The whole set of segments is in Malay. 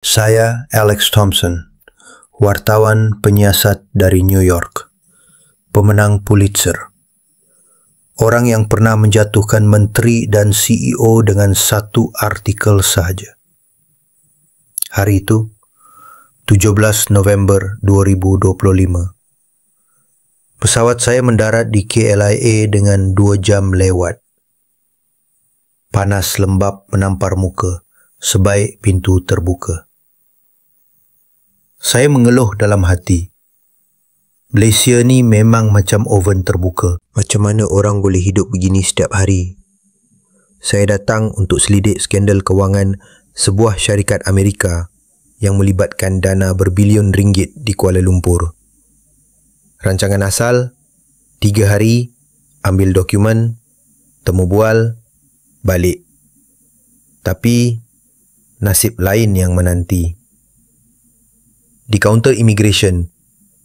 Saya Alex Thompson, wartawan penyiasat dari New York, pemenang Pulitzer. Orang yang pernah menjatuhkan menteri dan CEO dengan satu artikel sahaja. Hari itu, 17 November 2025. Pesawat saya mendarat di KLIA dengan 2 jam lewat. Panas lembap menampar muka sebaik pintu terbuka. Saya mengeluh dalam hati. Malaysia ni memang macam oven terbuka. Macam mana orang boleh hidup begini setiap hari? Saya datang untuk selidik skandal kewangan sebuah syarikat Amerika yang melibatkan dana berbilion ringgit di Kuala Lumpur. Rancangan asal, 3 hari, ambil dokumen, temu bual, balik. Tapi, nasib lain yang menanti. Di kaunter immigration,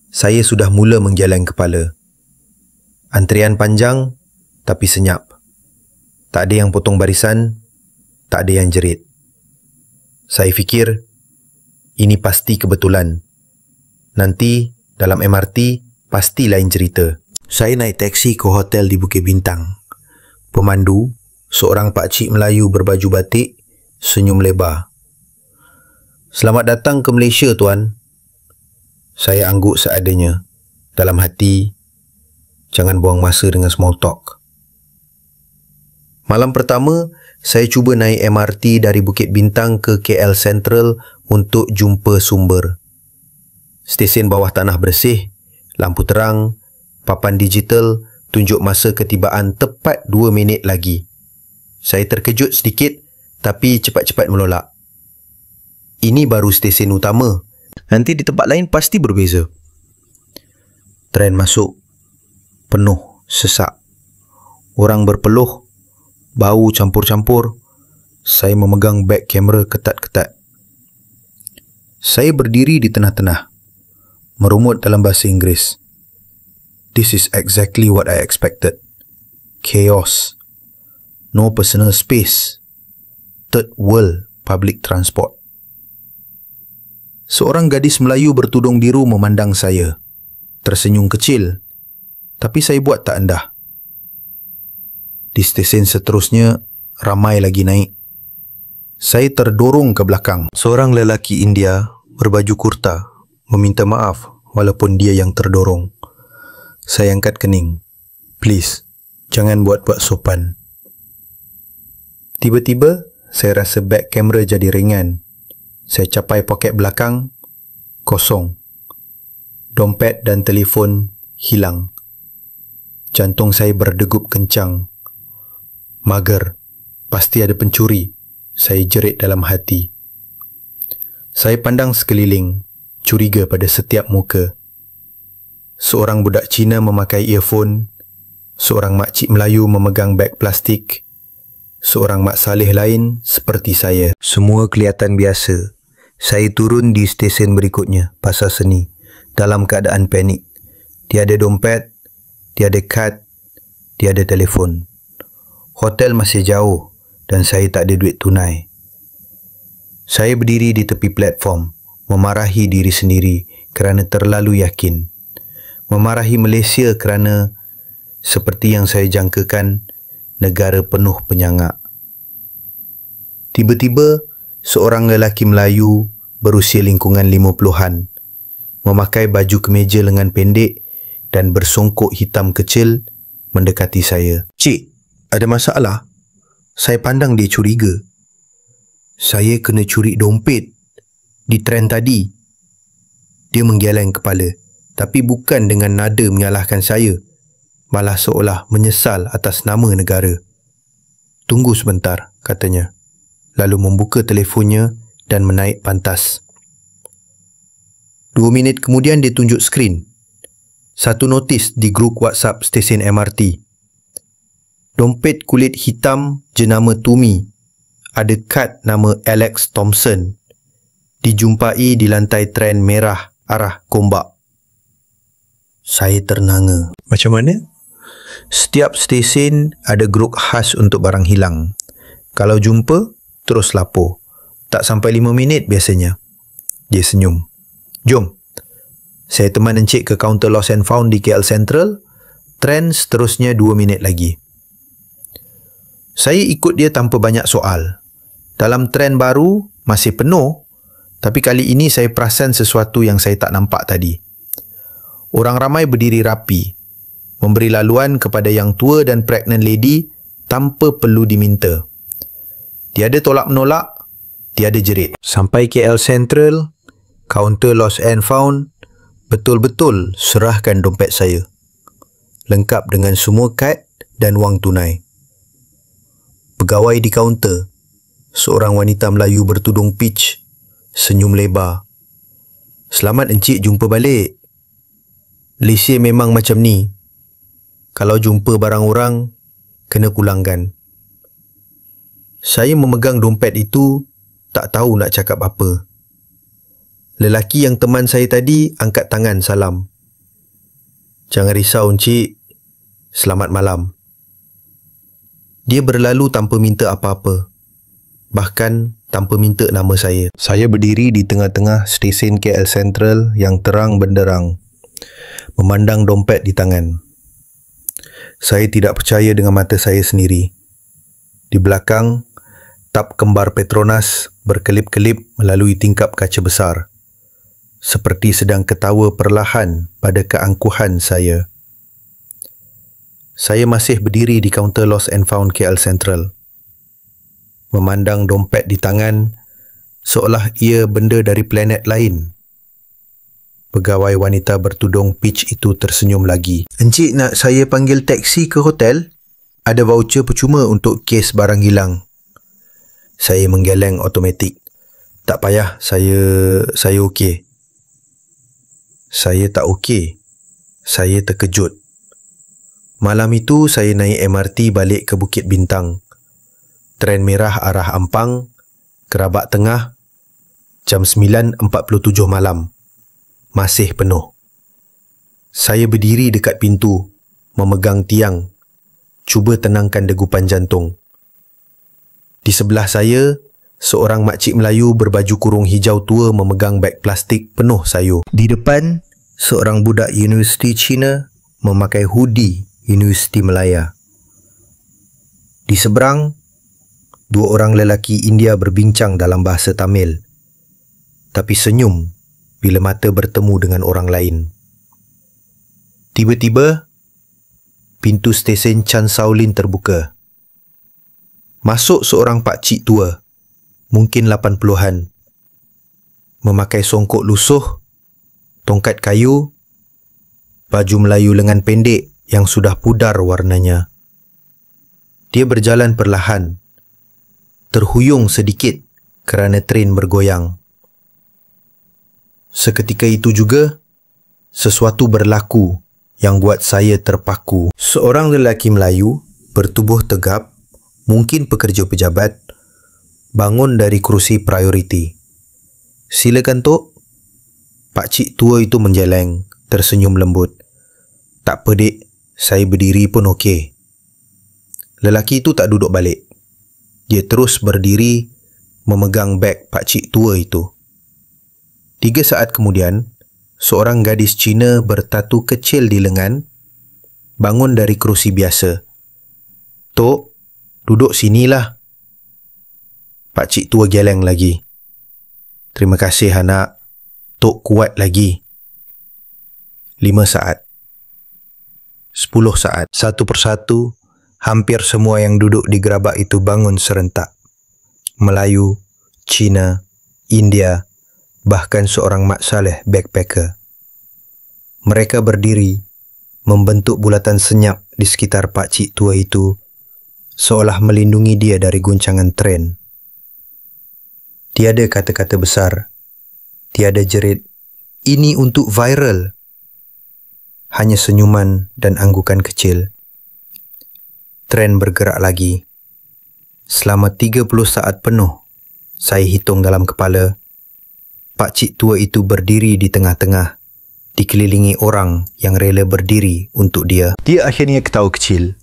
saya sudah mula menggeleng kepala. Antrian panjang, tapi senyap. Tak ada yang potong barisan, tak ada yang jerit. Saya fikir, ini pasti kebetulan. Nanti, dalam MRT, pasti lain cerita. Saya naik teksi ke hotel di Bukit Bintang. Pemandu, seorang pakcik Melayu berbaju batik, senyum lebar. Selamat datang ke Malaysia, tuan. Saya angguk seadanya. Dalam hati, jangan buang masa dengan small talk. Malam pertama, saya cuba naik MRT dari Bukit Bintang ke KL Central untuk jumpa sumber. Stesen bawah tanah bersih, lampu terang, papan digital, tunjuk masa ketibaan tepat 2 minit lagi. Saya terkejut sedikit, tapi cepat-cepat menolak. Ini baru stesen utama. Nanti di tempat lain pasti berbeza. Tren masuk. Penuh, sesak. Orang berpeluh, bau campur-campur. Saya memegang beg kamera ketat-ketat. Saya berdiri di tengah-tengah, merumut dalam bahasa Inggeris. This is exactly what I expected. Chaos. No personal space. Third world public transport. Seorang gadis Melayu bertudung biru memandang saya. Tersenyum kecil, tapi saya buat tak endah. Di stesen seterusnya, ramai lagi naik. Saya terdorong ke belakang. Seorang lelaki India berbaju kurta meminta maaf walaupun dia yang terdorong. Saya angkat kening. Please, jangan buat-buat sopan. Tiba-tiba, saya rasa beg kamera jadi ringan. Saya capai poket belakang, kosong. Dompet dan telefon hilang. Jantung saya berdegup kencang. Mager, pasti ada pencuri. Saya jerit dalam hati. Saya pandang sekeliling, curiga pada setiap muka. Seorang budak Cina memakai earphone, seorang makcik Melayu memegang beg plastik, seorang mak saleh lain seperti saya. Semua kelihatan biasa. Saya turun di stesen berikutnya, Pasar Seni, dalam keadaan panik. Tiada dompet, tiada kad, tiada telefon. Hotel masih jauh dan saya tak ada duit tunai. Saya berdiri di tepi platform, memarahi diri sendiri kerana terlalu yakin. Memarahi Malaysia kerana, seperti yang saya jangkakan, negara penuh penyangak. Tiba-tiba, seorang lelaki Melayu berusia lingkungan 50-an, memakai baju kemeja lengan pendek dan bersongkok hitam kecil, mendekati saya. Cik, ada masalah? Saya pandang dia curiga. Saya kena curi dompet di tren tadi. Dia menggeleng kepala, tapi bukan dengan nada menyalahkan saya, malah seolah menyesal atas nama negara. Tunggu sebentar, katanya. Lalu membuka telefonnya dan menaik pantas. 2 minit kemudian dia tunjuk skrin. Satu notis di grup WhatsApp stesen MRT. Dompet kulit hitam jenama Tumi. Ada kad nama Alex Thompson. Dijumpai di lantai tren merah arah Gombak. Saya ternganga. Macam mana? Setiap stesen ada grup khas untuk barang hilang. Kalau jumpa, terus lapor. Tak sampai 5 minit biasanya. Dia senyum. Jom, saya teman encik ke kaunter Lost and Found di KL Central. Tren seterusnya 2 minit lagi. Saya ikut dia tanpa banyak soal. Dalam tren baru, masih penuh. Tapi kali ini saya perasan sesuatu yang saya tak nampak tadi. Orang ramai berdiri rapi, memberi laluan kepada yang tua dan pregnant lady tanpa perlu diminta. Tiada tolak-menolak, tiada jerit. Sampai KL Central, kaunter Lost and Found, betul-betul serahkan dompet saya. Lengkap dengan semua kad dan wang tunai. Pegawai di kaunter, seorang wanita Melayu bertudung peach, senyum lebar. Selamat encik jumpa balik. Malaysia memang macam ni. Kalau jumpa barang orang, kena kulangkan. Saya memegang dompet itu, tak tahu nak cakap apa. Lelaki yang teman saya tadi angkat tangan salam. Jangan risau encik, selamat malam. Dia berlalu tanpa minta apa-apa. Bahkan tanpa minta nama saya. Saya berdiri di tengah-tengah stesen KL Central yang terang benderang, memandang dompet di tangan. Saya tidak percaya dengan mata saya sendiri. Di belakang, tap kembar Petronas berkelip-kelip melalui tingkap kaca besar, seperti sedang ketawa perlahan pada keangkuhan saya. Saya masih berdiri di kaunter Lost and Found KL Central, memandang dompet di tangan seolah ia benda dari planet lain. Pegawai wanita bertudung peach itu tersenyum lagi. Encik nak saya panggil teksi ke hotel? Ada voucher percuma untuk kes barang hilang. Saya menggeleng automatik. Tak payah, saya okey. Saya tak okey. Saya terkejut. Malam itu saya naik MRT balik ke Bukit Bintang. Tren merah arah Ampang, Kerabak Tengah, jam 9.47 malam. Masih penuh. Saya berdiri dekat pintu, memegang tiang, cuba tenangkan degupan jantung. Di sebelah saya, seorang makcik Melayu berbaju kurung hijau tua memegang beg plastik penuh sayur. Di depan, seorang budak Universiti China memakai hoodie Universiti Malaya. Di seberang, 2 orang lelaki India berbincang dalam bahasa Tamil, tapi senyum bila mata bertemu dengan orang lain. Tiba-tiba, pintu stesen Chan Shaolin terbuka. Masuk seorang pakcik tua, mungkin 80-an, memakai songkok lusuh, tongkat kayu, baju Melayu lengan pendek yang sudah pudar warnanya. Dia berjalan perlahan, terhuyung sedikit kerana tren bergoyang. Seketika itu juga, sesuatu berlaku yang buat saya terpaku. Seorang lelaki Melayu bertubuh tegap, mungkin pekerja pejabat, bangun dari kerusi prioriti. Silakan Tok. Pakcik tua itu menjeleng, tersenyum lembut. Tak apa dik, saya berdiri pun okey. Lelaki itu tak duduk balik. Dia terus berdiri, memegang beg pakcik tua itu. 3 saat kemudian, seorang gadis Cina bertatu kecil di lengan bangun dari kerusi biasa. Tok, duduk sinilah. Pakcik tua geleng lagi. Terima kasih anak. Tok kuat lagi. 5 saat. 10 saat. Satu persatu, hampir semua yang duduk di gerabak itu bangun serentak. Melayu, Cina, India, bahkan seorang mak saleh backpacker. Mereka berdiri, membentuk bulatan senyap di sekitar pakcik tua itu, seolah melindungi dia dari guncangan tren. Tiada kata-kata besar, tiada jerit, "Ini untuk viral." Hanya senyuman dan anggukan kecil. Tren bergerak lagi. Selama 30 saat penuh, saya hitung dalam kepala, pakcik tua itu berdiri di tengah-tengah, dikelilingi orang yang rela berdiri untuk dia. Dia akhirnya ketawa kecil.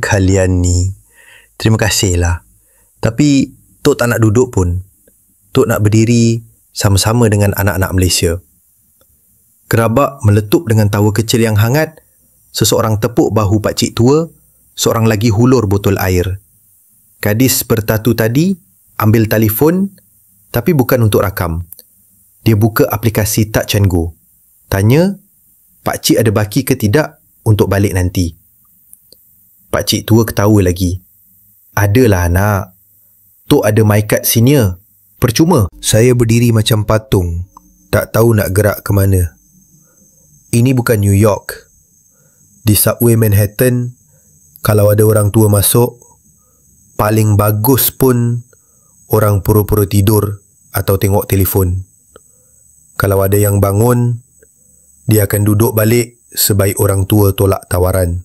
Kalian ni, terima kasihlah. Tapi Tok tak nak duduk pun. Tok nak berdiri sama-sama dengan anak-anak Malaysia. Gerabak meletup dengan tawa kecil yang hangat, seseorang tepuk bahu pakcik tua, seorang lagi hulur botol air. Gadis bertatu tadi ambil telefon tapi bukan untuk rakam. Dia buka aplikasi Touch and Go. Tanya, pakcik ada baki ke tidak untuk balik nanti? Pakcik tua ketawa lagi. Adalah anak. Tok ada my card senior. Percuma. Saya berdiri macam patung. Tak tahu nak gerak ke mana. Ini bukan New York. Di subway Manhattan, kalau ada orang tua masuk, paling bagus pun orang pura-pura tidur atau tengok telefon. Kalau ada yang bangun, dia akan duduk balik sebaik orang tua tolak tawaran.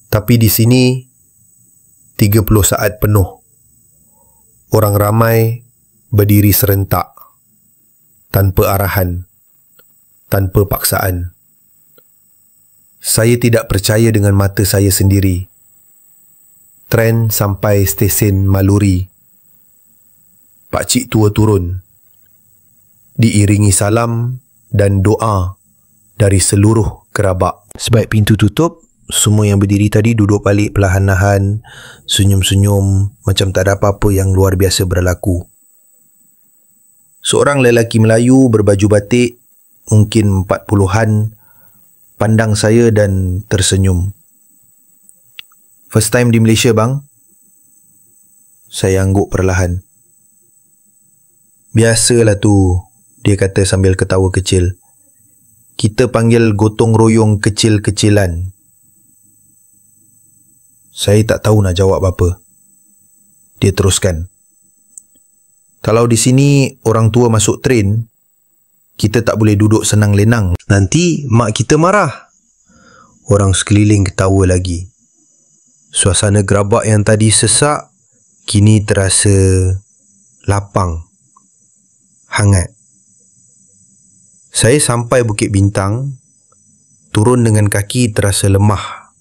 Tapi di sini 30 saat penuh. Orang ramai berdiri serentak tanpa arahan, tanpa paksaan. Saya tidak percaya dengan mata saya sendiri. Tren sampai stesen Maluri. Pakcik tua turun, diiringi salam dan doa dari seluruh gerabak. Sebaik pintu tutup, semua yang berdiri tadi duduk balik perlahan-lahan, senyum-senyum macam tak ada apa-apa yang luar biasa berlaku. Seorang lelaki Melayu berbaju batik, mungkin 40-an, pandang saya dan tersenyum. First time di Malaysia, bang? Saya angguk perlahan. Biasalah tu, dia kata sambil ketawa kecil. Kita panggil gotong royong kecil-kecilan. Saya tak tahu nak jawab apa. Dia teruskan. Kalau di sini orang tua masuk train, kita tak boleh duduk senang lenang. Nanti mak kita marah. Orang sekeliling ketawa lagi. Suasana gerabak yang tadi sesak, kini terasa lapang, hangat. Saya sampai Bukit Bintang, turun dengan kaki terasa lemah.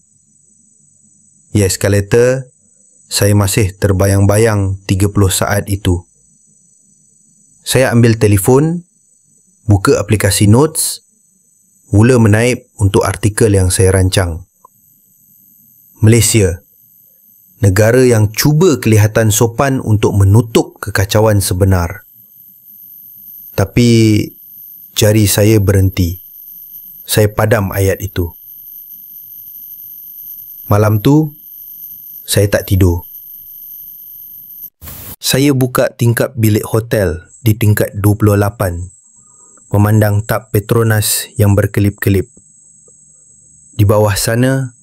Di eskalator, saya masih terbayang-bayang 30 saat itu. Saya ambil telefon, buka aplikasi notes, mula menaip untuk artikel yang saya rancang. Malaysia, negara yang cuba kelihatan sopan untuk menutup kekacauan sebenar. Tapi jari saya berhenti. Saya padam ayat itu. Malam tu, saya tak tidur. Saya buka tingkap bilik hotel di tingkat 28, memandang tap Petronas yang berkelip-kelip. Di bawah sana,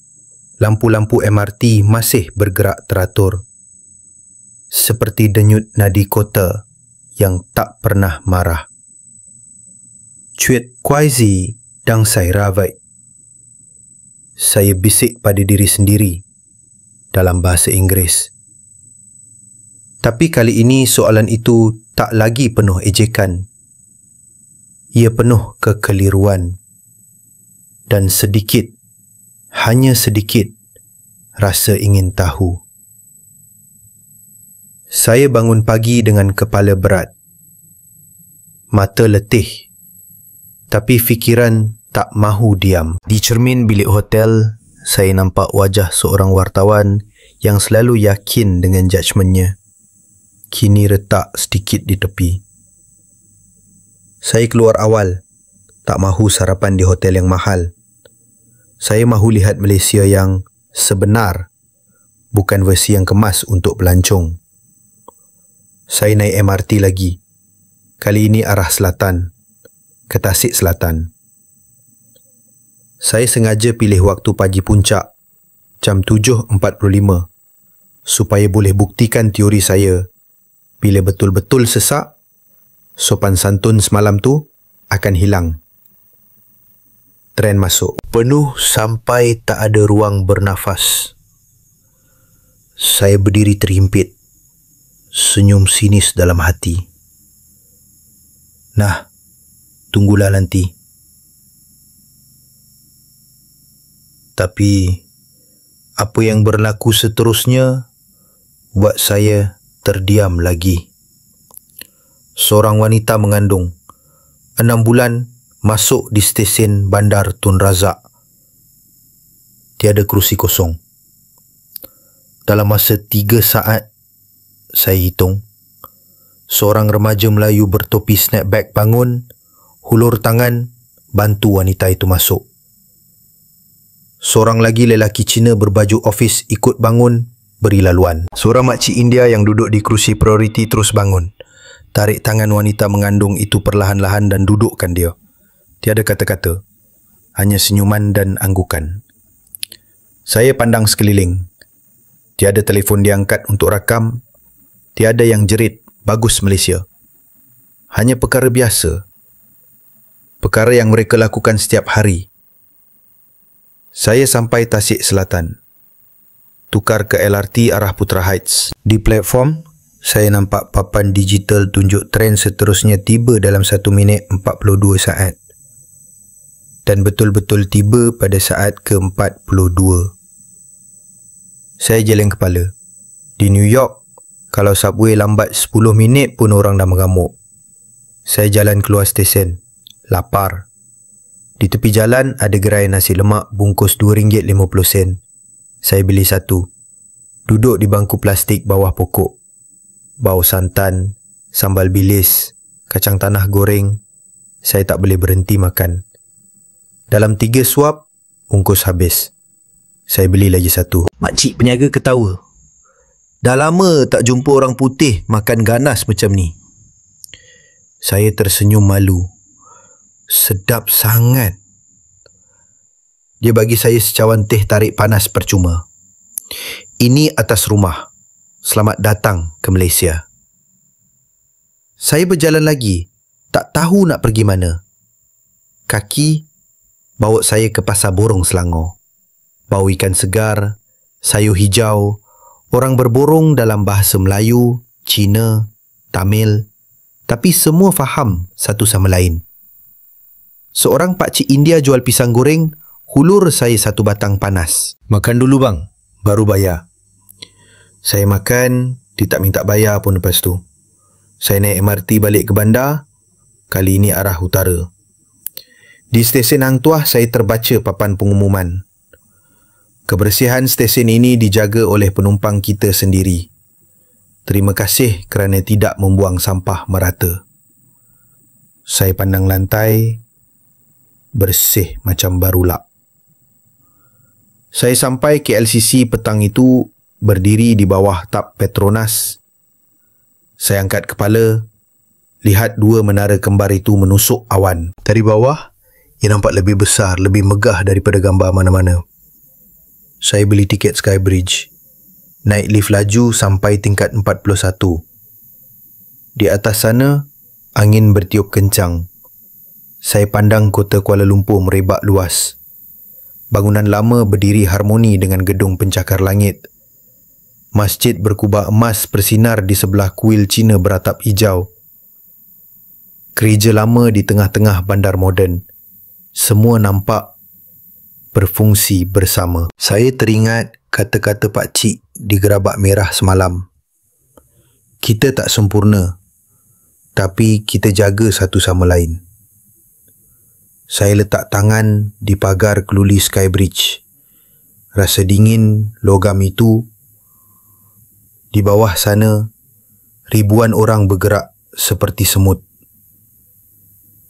lampu-lampu MRT masih bergerak teratur. Seperti denyut nadi kota yang tak pernah marah. Cuit kuaizi dang sai ravai. Saya bisik pada diri sendiri dalam bahasa Inggeris. Tapi kali ini soalan itu tak lagi penuh ejekan. Ia penuh kekeliruan dan sedikit, hanya sedikit, rasa ingin tahu. Saya bangun pagi dengan kepala berat. Mata letih, tapi fikiran tak mahu diam. Di cermin bilik hotel, saya nampak wajah seorang wartawan yang selalu yakin dengan judgementnya. Kini retak sedikit di tepi. Saya keluar awal, tak mahu sarapan di hotel yang mahal. Saya mahu lihat Malaysia yang sebenar, bukan versi yang kemas untuk pelancong. Saya naik MRT lagi. Kali ini arah selatan, ke Tasik Selatan. Saya sengaja pilih waktu pagi puncak, jam 7.45, supaya boleh buktikan teori saya. Bila betul-betul sesak, sopan santun semalam tu akan hilang. Tren masuk. Penuh sampai tak ada ruang bernafas. Saya berdiri terhimpit, senyum sinis dalam hati. Nah, tunggulah nanti. Tapi apa yang berlaku seterusnya buat saya terdiam lagi. Seorang wanita mengandung 6 bulan masuk di stesen Bandar Tun Razak. Tiada kerusi kosong. Dalam masa 3 saat, saya hitung, seorang remaja Melayu bertopi snapback bangun, hulur tangan, bantu wanita itu masuk. Seorang lagi lelaki Cina berbaju ofis ikut bangun, beri laluan. Seorang makcik India yang duduk di kerusi prioriti terus bangun. Tarik tangan wanita mengandung itu perlahan-lahan dan dudukkan dia. Tiada kata-kata, hanya senyuman dan anggukan. Saya pandang sekeliling. Tiada telefon diangkat untuk rakam. Tiada yang jerit, bagus Malaysia. Hanya perkara biasa. Perkara yang mereka lakukan setiap hari. Saya sampai Tasik Selatan. Tukar ke LRT arah Putra Heights. Di platform, saya nampak papan digital tunjuk tren seterusnya tiba dalam 1 minit 42 saat. Dan betul-betul tiba pada saat ke-42. Saya geleng kepala. Di New York, kalau subway lambat 10 minit pun orang dah mengamuk. Saya jalan keluar stesen. Lapar. Di tepi jalan ada gerai nasi lemak bungkus RM2.50. Saya beli satu. Duduk di bangku plastik bawah pokok. Bau santan, sambal bilis, kacang tanah goreng. Saya tak boleh berhenti makan. Dalam 3 suap, bungkus habis. Saya beli lagi satu. Makcik peniaga ketawa. Dah lama tak jumpa orang putih makan ganas macam ni. Saya tersenyum malu. Sedap sangat. Dia bagi saya secawan teh tarik panas percuma. Ini atas rumah. Selamat datang ke Malaysia. Saya berjalan lagi. Tak tahu nak pergi mana. Kaki bawa saya ke Pasar Borong Selangor. Bau ikan segar, sayur hijau, orang berborong dalam bahasa Melayu, Cina, Tamil, tapi semua faham satu sama lain. Seorang pakcik India jual pisang goreng, hulur saya satu batang panas. Makan dulu bang, baru bayar. Saya makan, dia tak minta bayar pun lepas tu. Saya naik MRT balik ke bandar, kali ini arah utara. Di stesen Hang Tuah saya terbaca papan pengumuman. Kebersihan stesen ini dijaga oleh penumpang kita sendiri. Terima kasih kerana tidak membuang sampah merata. Saya pandang lantai, bersih macam baru lap. Saya sampai ke LCC petang itu, berdiri di bawah tap Petronas. Saya angkat kepala, lihat 2 menara kembar itu menusuk awan. Dari bawah, ia nampak lebih besar, lebih megah daripada gambar mana-mana. Saya beli tiket Skybridge. Naik lift laju sampai tingkat 41. Di atas sana, angin bertiup kencang. Saya pandang kota Kuala Lumpur merebak luas. Bangunan lama berdiri harmoni dengan gedung pencakar langit. Masjid berkubah emas bersinar di sebelah kuil Cina beratap hijau. Gereja lama di tengah-tengah bandar moden. Semua nampak berfungsi bersama. Saya teringat kata-kata pakcik di Gerabak Merah semalam. Kita tak sempurna, tapi kita jaga satu sama lain. Saya letak tangan di pagar keluli Skybridge. Rasa dingin logam itu. Di bawah sana, ribuan orang bergerak seperti semut.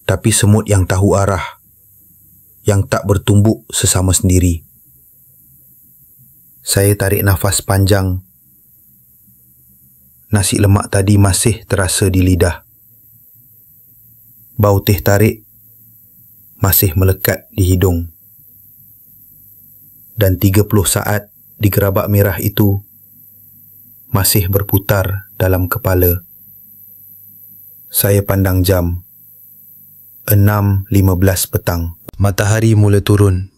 Tapi semut yang tahu arah, yang tak bertumbuk sesama sendiri. Saya tarik nafas panjang. Nasi lemak tadi masih terasa di lidah. Bau teh tarik masih melekat di hidung. Dan 30 saat di Gerabak Merah itu masih berputar dalam kepala. Saya pandang jam. 6.15 petang. Matahari mula turun.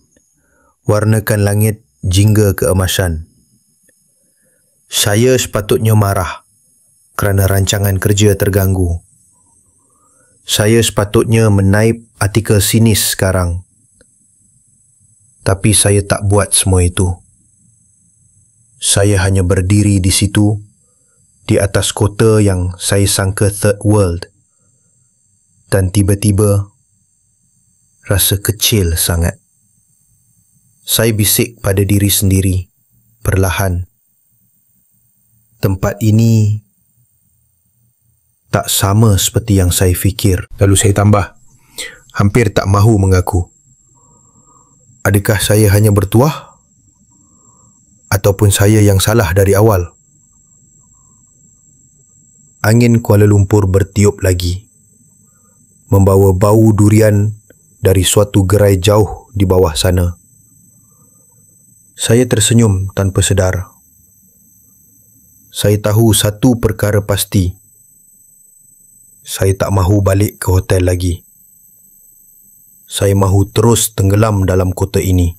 Warnakan langit jingga keemasan. Saya sepatutnya marah kerana rancangan kerja terganggu. Saya sepatutnya menaip artikel sinis sekarang. Tapi saya tak buat semua itu. Saya hanya berdiri di situ, di atas kota yang saya sangka third world. Dan tiba-tiba, rasa kecil sangat. Saya bisik pada diri sendiri, perlahan. Tempat ini tak sama seperti yang saya fikir. Lalu saya tambah, hampir tak mahu mengaku. Adakah saya hanya bertuah? Ataupun saya yang salah dari awal? Angin Kuala Lumpur bertiup lagi, membawa bau durian dari suatu gerai jauh di bawah sana. Saya tersenyum tanpa sedar. Saya tahu satu perkara pasti. Saya tak mahu balik ke hotel lagi. Saya mahu terus tenggelam dalam kota ini,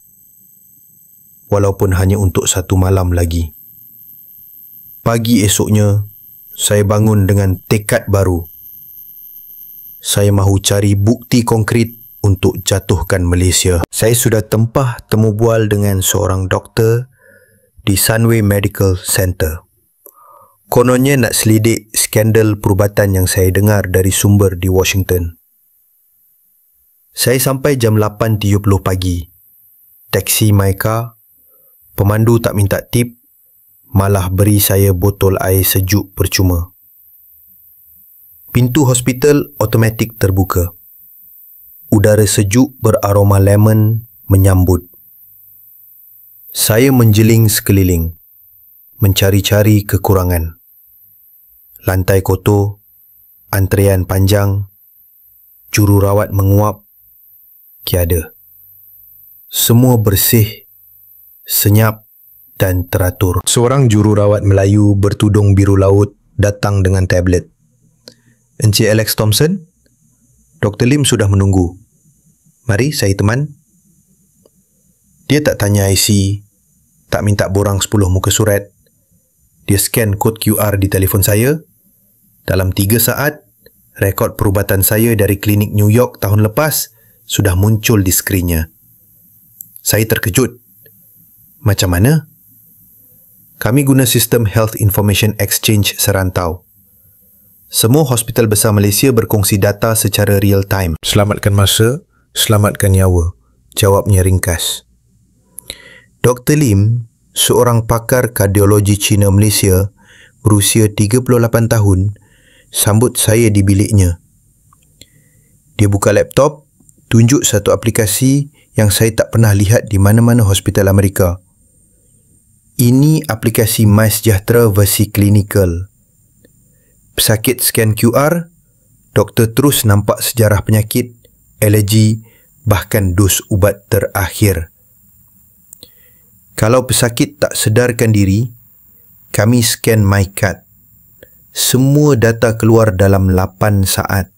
walaupun hanya untuk satu malam lagi. Pagi esoknya, saya bangun dengan tekad baru. Saya mahu cari bukti konkret untuk jatuhkan Malaysia. Saya sudah tempah temu bual dengan seorang doktor di Sunway Medical Center. Kononnya nak selidik skandal perubatan yang saya dengar dari sumber di Washington. Saya sampai jam 8.30 pagi. Taksi my car. Pemandu tak minta tip, malah beri saya botol air sejuk percuma. Pintu hospital automatik terbuka. Udara sejuk beraroma lemon menyambut. Saya menjeling sekeliling, mencari-cari kekurangan. Lantai kotor, antrean panjang, jururawat menguap, tiada. Semua bersih, senyap dan teratur. Seorang jururawat Melayu bertudung biru laut datang dengan tablet. Encik Alex Thompson, Dr. Lim sudah menunggu. Mari saya teman. Dia tak tanya IC, tak minta borang 10 muka surat. Dia scan kod QR di telefon saya. Dalam 3 saat, rekod perubatan saya dari klinik New York tahun lepas sudah muncul di skrinnya. Saya terkejut. Macam mana? Kami guna sistem Health Information Exchange serantau. Semua hospital besar Malaysia berkongsi data secara real time. Selamatkan masa, selamatkan nyawa, jawabnya ringkas. Dr. Lim, seorang pakar kardiologi Cina Malaysia, berusia 38 tahun, sambut saya di biliknya. Dia buka laptop, tunjuk satu aplikasi yang saya tak pernah lihat di mana-mana hospital Amerika. Ini aplikasi MySejahtera versi klinikal. Pesakit scan QR, doktor terus nampak sejarah penyakit, alergi, bahkan dos ubat terakhir. Kalau pesakit tak sedarkan diri, kami scan MyCard. Semua data keluar dalam 8 saat.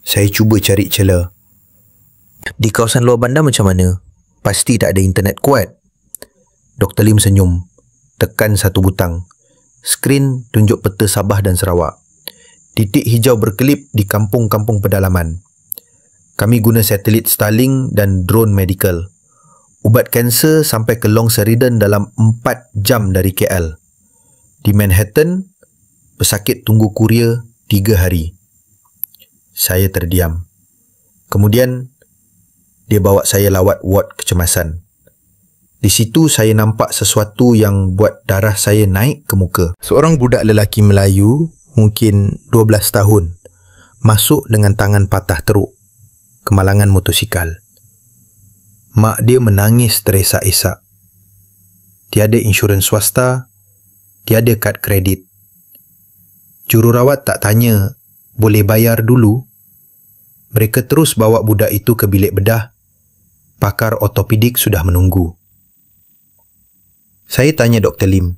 Saya cuba cari celah. Di kawasan luar bandar macam mana? Pasti tak ada internet kuat. Dr. Lim senyum. Tekan satu butang. Skrin tunjuk peta Sabah dan Sarawak. Titik hijau berkelip di kampung-kampung pedalaman. Kami guna satelit Starlink dan drone medical. Ubat kanser sampai ke Long Seridan dalam 4 jam dari KL. Di Manhattan, pesakit tunggu kurier 3 hari. Saya terdiam. Kemudian, dia bawa saya lawat ward kecemasan. Di situ saya nampak sesuatu yang buat darah saya naik ke muka. Seorang budak lelaki Melayu, mungkin 12 tahun, masuk dengan tangan patah teruk, kemalangan motosikal. Mak dia menangis teresak-esak. Tiada insurans swasta, tiada kad kredit. Jururawat tak tanya, boleh bayar dulu? Mereka terus bawa budak itu ke bilik bedah. Pakar ortopedik sudah menunggu. Saya tanya Dr. Lim,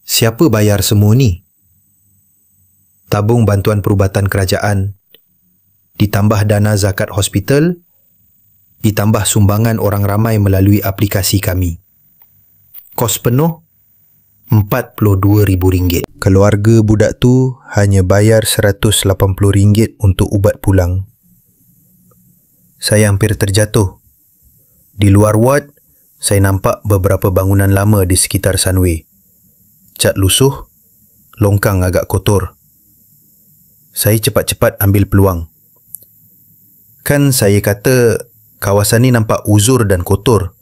siapa bayar semua ni? Tabung bantuan perubatan kerajaan, ditambah dana zakat hospital, ditambah sumbangan orang ramai melalui aplikasi kami. Kos penuh RM42,000. Keluarga budak tu hanya bayar RM180 untuk ubat pulang. Saya hampir terjatuh. Di luar ward, saya nampak beberapa bangunan lama di sekitar Sunway. Cat lusuh, longkang agak kotor. Saya cepat-cepat ambil peluang. Kan saya kata kawasan ni nampak uzur dan kotor.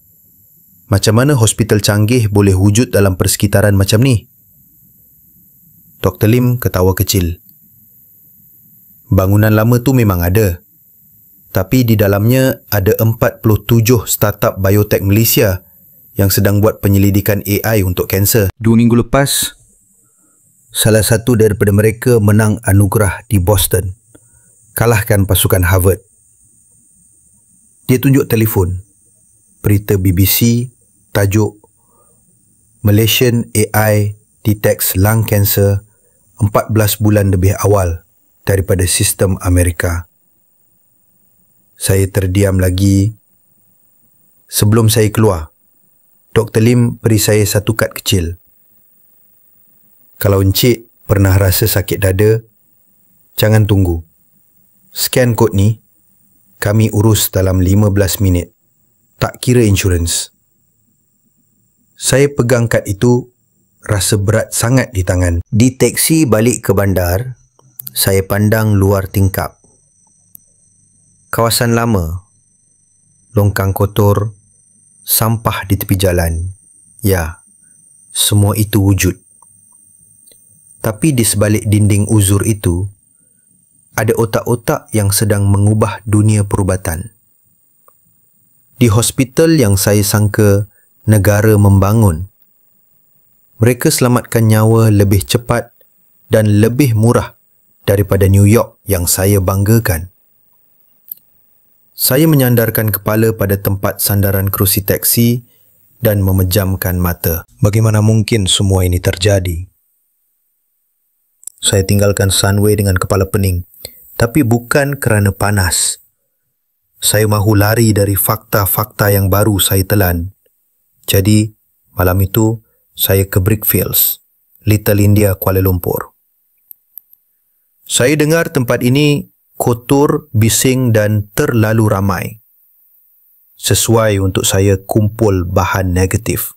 Macam mana hospital canggih boleh wujud dalam persekitaran macam ni? Dr. Lim ketawa kecil. Bangunan lama tu memang ada. Tapi di dalamnya ada 47 startup biotech Malaysia yang sedang buat penyelidikan AI untuk kanser. 2 minggu lepas, salah satu daripada mereka menang anugerah di Boston. Kalahkan pasukan Harvard. Dia tunjuk telefon. Berita BBC, tajuk Malaysian AI detects lung cancer 14 bulan lebih awal daripada sistem Amerika. Saya terdiam lagi. Sebelum saya keluar, Dr. Lim beri saya satu kad kecil. Kalau encik pernah rasa sakit dada, jangan tunggu. Scan kod ni, kami urus dalam 15 minit. Tak kira insurans. Saya pegang kad itu, rasa berat sangat di tangan. Di teksi balik ke bandar, saya pandang luar tingkap. Kawasan lama, longkang kotor, sampah di tepi jalan. Ya, semua itu wujud. Tapi di sebalik dinding uzur itu, ada otak-otak yang sedang mengubah dunia perubatan. Di hospital yang saya sangka negara membangun, mereka selamatkan nyawa lebih cepat dan lebih murah daripada New York yang saya banggakan. Saya menyandarkan kepala pada tempat sandaran kerusi teksi dan memejamkan mata. Bagaimana mungkin semua ini terjadi? Saya tinggalkan Sunway dengan kepala pening, tapi bukan kerana panas. Saya mahu lari dari fakta-fakta yang baru saya telan. Jadi, malam itu, saya ke Brickfields, Little India, Kuala Lumpur. Saya dengar tempat ini kotor, bising dan terlalu ramai. Sesuai untuk saya kumpul bahan negatif.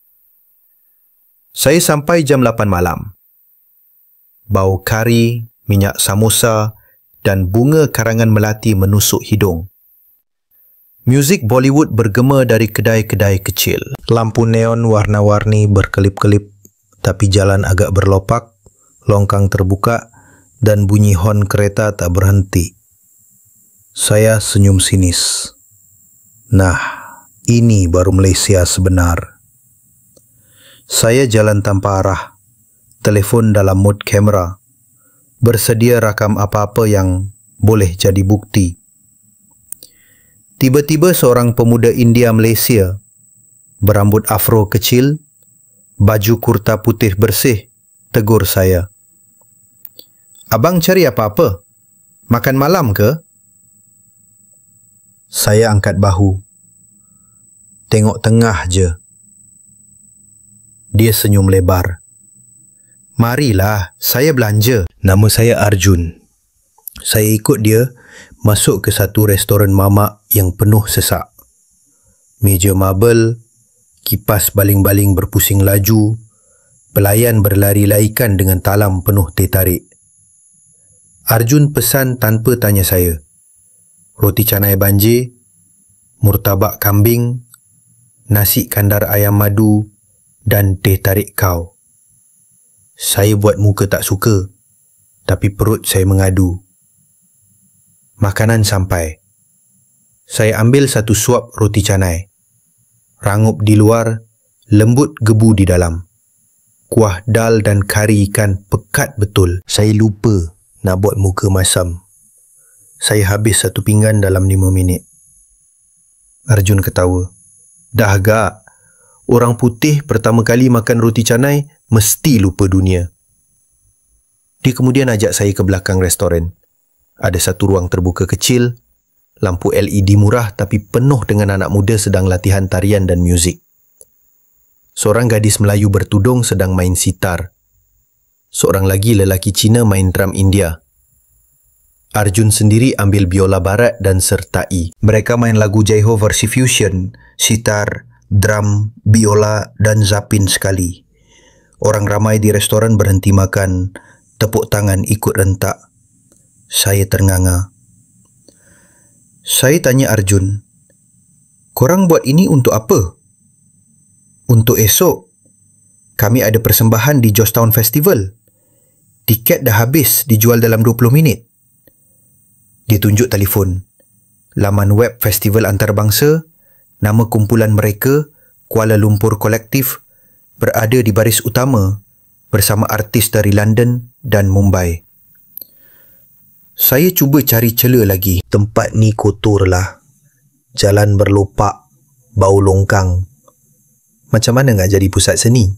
Saya sampai jam 8 malam. Bau kari, minyak samosa dan bunga karangan melati menusuk hidung. Muzik Bollywood bergema dari kedai-kedai kecil. Lampu neon warna-warni berkelip-kelip, tapi jalan agak berlopak, longkang terbuka dan bunyi hon kereta tak berhenti. Saya senyum sinis. Nah, ini baru Malaysia sebenar. Saya jalan tanpa arah, telefon dalam mode kamera, bersedia rakam apa-apa yang boleh jadi bukti. Tiba-tiba seorang pemuda India Malaysia, berambut afro kecil, baju kurta putih bersih, tegur saya. Abang cari apa-apa? Makan malam ke? Saya angkat bahu. Tengok tengah je. Dia senyum lebar. Marilah, saya belanja. Nama saya Arjun. Saya ikut dia masuk ke satu restoran mamak yang penuh sesak. Meja marble, kipas baling-baling berpusing laju, pelayan berlari-laikan dengan talam penuh teh tarik. Arjun pesan tanpa tanya saya. Roti canai banjir, murtabak kambing, nasi kandar ayam madu dan teh tarik kau. Saya buat muka tak suka, tapi perut saya mengadu. Makanan sampai. Saya ambil satu suap roti canai. Rangup di luar, lembut gebu di dalam. Kuah dal dan kari ikan pekat betul. Saya lupa nak buat muka masam. Saya habis satu pinggan dalam 5 minit. Arjun ketawa. Dah agak. Orang putih pertama kali makan roti canai mesti lupa dunia. Dia kemudian ajak saya ke belakang restoran. Ada satu ruang terbuka kecil, lampu LED murah tapi penuh dengan anak muda sedang latihan tarian dan muzik. Seorang gadis Melayu bertudung sedang main sitar. Seorang lagi lelaki Cina main drum India. Arjun sendiri ambil biola barat dan sertai. Mereka main lagu Jaiho versi fusion, sitar, drum, biola dan zapin sekali. Orang ramai di restoran berhenti makan, tepuk tangan ikut rentak. Saya ternganga. Saya tanya Arjun, "Korang buat ini untuk apa?" "Untuk esok. Kami ada persembahan di Georgetown Festival. Tiket dah habis dijual dalam 20 minit. Dia tunjuk telefon. Laman web festival antarabangsa, nama kumpulan mereka, Kuala Lumpur Kolektif, berada di baris utama bersama artis dari London dan Mumbai. Saya cuba cari celah lagi. Tempat ni kotor lah. Jalan berlopak, bau longkang. Macam mana nak jadi pusat seni?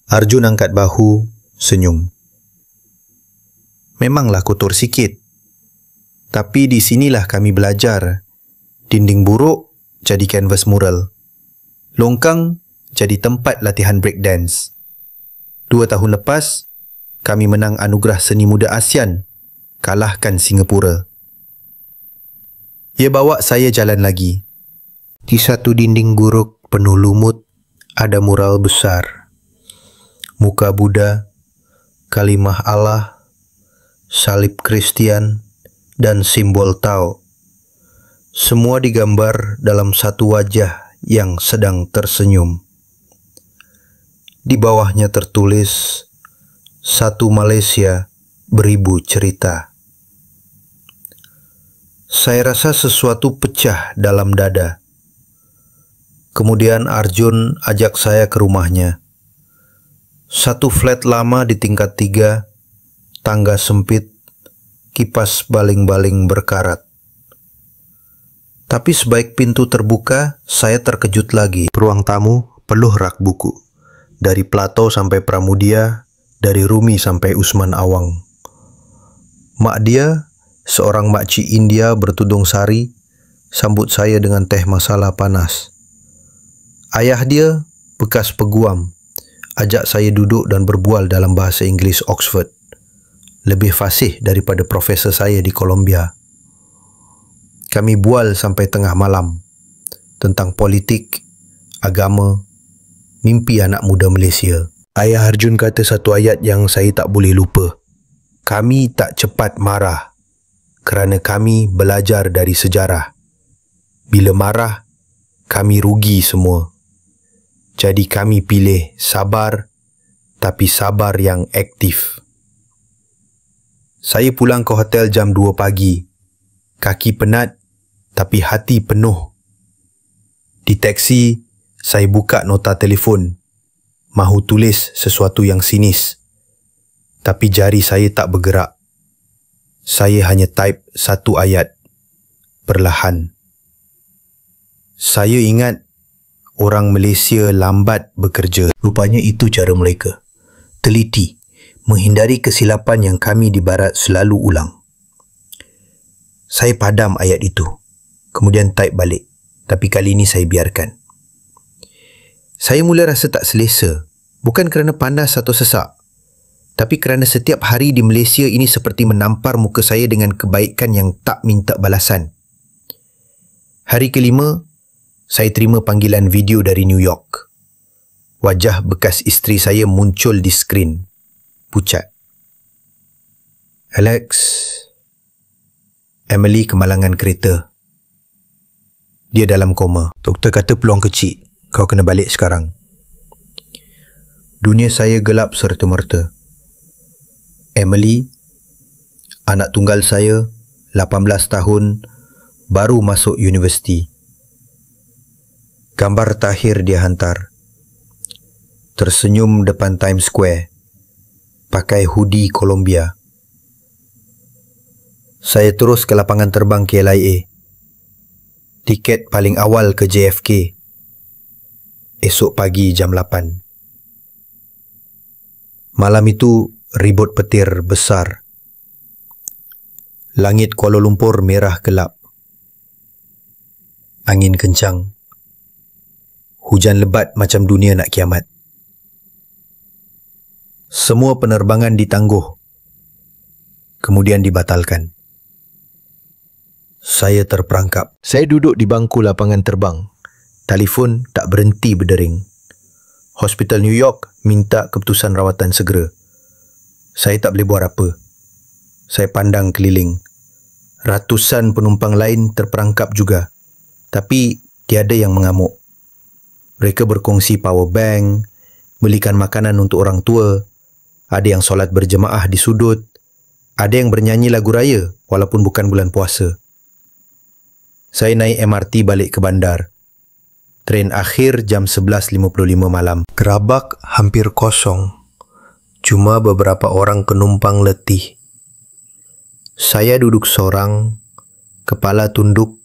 Arjun angkat bahu, senyum. Memanglah kotor sikit. Tapi di sinilah kami belajar. Dinding buruk jadi kanvas mural. Longkang jadi tempat latihan breakdance. 2 tahun lepas, kami menang anugerah seni muda ASEAN, kalahkan Singapura. Ia bawa saya jalan lagi. Di satu dinding buruk penuh lumut, ada mural besar. Muka Buddha, kalimah Allah, salib Kristian, dan simbol Tao. Semua digambar dalam satu wajah yang sedang tersenyum. Di bawahnya tertulis, "Satu Malaysia, beribu cerita." Saya rasa sesuatu pecah dalam dada. Kemudian Arjun ajak saya ke rumahnya. Satu flat lama di tingkat 3, tangga sempit, kipas baling-baling berkarat. Tapi sebaik pintu terbuka, saya terkejut lagi. Ruang tamu penuh rak buku. Dari Plato sampai Pramudia, dari Rumi sampai Usman Awang. Mak dia, seorang makcik India bertudung sari, sambut saya dengan teh masala panas. Ayah dia, bekas peguam, ajak saya duduk dan berbual dalam bahasa Inggeris Oxford. Lebih fasih daripada profesor saya di Columbia. Kami bual sampai tengah malam tentang politik, agama, mimpi anak muda Malaysia. Ayah Arjun kata satu ayat yang saya tak boleh lupa. Kami tak cepat marah kerana kami belajar dari sejarah. Bila marah, kami rugi semua. Jadi kami pilih sabar, tapi sabar yang aktif. Saya pulang ke hotel jam 2 pagi. Kaki penat, tapi hati penuh. Di teksi, saya buka nota telefon. Mahu tulis sesuatu yang sinis. Tapi jari saya tak bergerak. Saya hanya type satu ayat. Perlahan. Saya ingat orang Malaysia lambat bekerja. Rupanya itu cara mereka. Teliti. Menghindari kesilapan yang kami di barat selalu ulang. Saya padam ayat itu, kemudian type balik, tapi kali ini saya biarkan. Saya mula rasa tak selesa, bukan kerana panas atau sesak, tapi kerana setiap hari di Malaysia ini seperti menampar muka saya dengan kebaikan yang tak minta balasan. Hari kelima, saya terima panggilan video dari New York. Wajah bekas isteri saya muncul di skrin. Pucat. "Alex, Emily kemalangan kereta. Dia dalam koma. Doktor kata peluang kecil. Kau kena balik sekarang." Dunia saya gelap serta-merta. Emily, anak tunggal saya, 18 tahun, baru masuk universiti. Gambar takhir dia hantar. Tersenyum depan Times Square. Pakai hoodie Columbia. Saya terus ke lapangan terbang KLIA. Tiket paling awal ke JFK. Esok pagi jam 8. Malam itu ribut petir besar. Langit Kuala Lumpur merah gelap. Angin kencang. Hujan lebat macam dunia nak kiamat. Semua penerbangan ditangguh, kemudian dibatalkan. Saya terperangkap. Saya duduk di bangku lapangan terbang. Telefon tak berhenti berdering. Hospital New York minta keputusan rawatan segera. Saya tak boleh buat apa. Saya pandang keliling. Ratusan penumpang lain terperangkap juga, tapi tiada yang mengamuk. Mereka berkongsi power bank, belikan makanan untuk orang tua, ada yang solat berjemaah di sudut, ada yang bernyanyi lagu raya walaupun bukan bulan puasa. Saya naik MRT balik ke bandar. Tren akhir jam 11.55 malam. Gerabak hampir kosong. Cuma beberapa orang penumpang letih. Saya duduk sorang, kepala tunduk,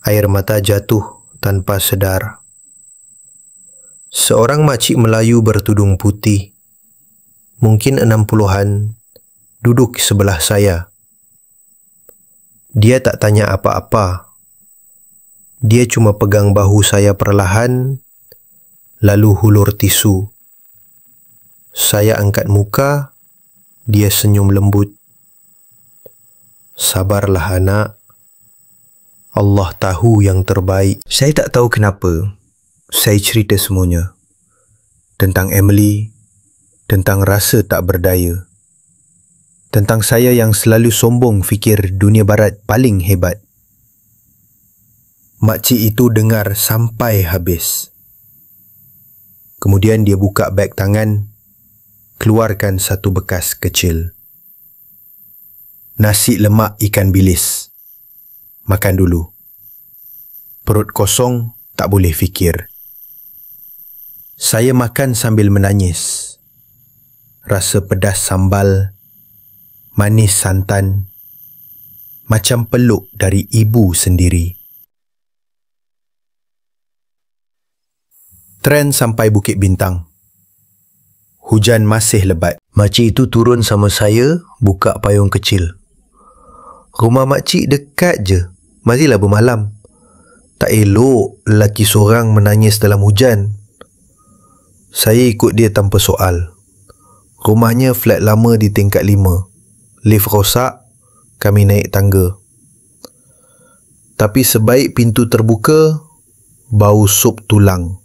air mata jatuh tanpa sedar. Seorang makcik Melayu bertudung putih, mungkin 60-an, duduk sebelah saya. Dia tak tanya apa-apa. Dia cuma pegang bahu saya perlahan, lalu hulur tisu. Saya angkat muka, dia senyum lembut. Sabarlah anak, Allah tahu yang terbaik. Saya tak tahu kenapa, saya cerita semuanya. Tentang Emily, tentang rasa tak berdaya. Tentang saya yang selalu sombong fikir dunia barat paling hebat. Makcik itu dengar sampai habis. Kemudian dia buka beg tangan, keluarkan satu bekas kecil. Nasi lemak ikan bilis. Makan dulu. Perut kosong, tak boleh fikir. Saya makan sambil menangis. Rasa pedas sambal, manis santan, macam peluk dari ibu sendiri. Tren sampai Bukit Bintang. Hujan masih lebat. Makcik itu turun sama saya, buka payung kecil. Rumah makcik dekat je, masihlah bermalam. Tak elok lelaki seorang menangis dalam hujan. Saya ikut dia tanpa soal. Rumahnya flat lama di tingkat 5. Lift rosak, kami naik tangga. Tapi sebaik pintu terbuka, bau sup tulang.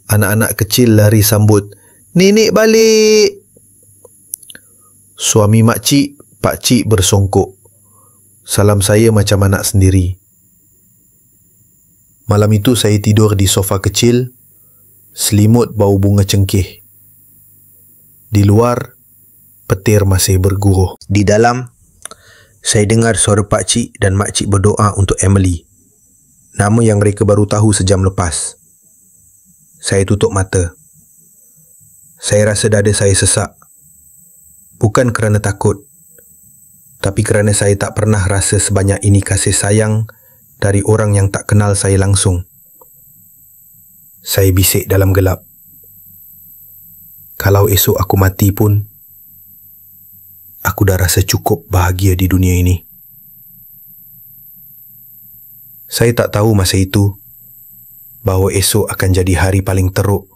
Anak-anak kecil lari sambut, "Nenek balik!" Suami makcik, pakcik bersongkok. Salam saya macam anak sendiri. Malam itu saya tidur di sofa kecil, selimut bau bunga cengkeh. Di luar, petir masih berguruh. Di dalam, saya dengar suara pakcik dan makcik berdoa untuk Emily, nama yang mereka baru tahu sejam lepas. Saya tutup mata. Saya rasa dada saya sesak. Bukan kerana takut, tapi kerana saya tak pernah rasa sebanyak ini kasih sayang dari orang yang tak kenal saya langsung. Saya bisik dalam gelap. Kalau esok aku mati pun, aku dah rasa cukup bahagia di dunia ini. Saya tak tahu masa itu bahawa esok akan jadi hari paling teruk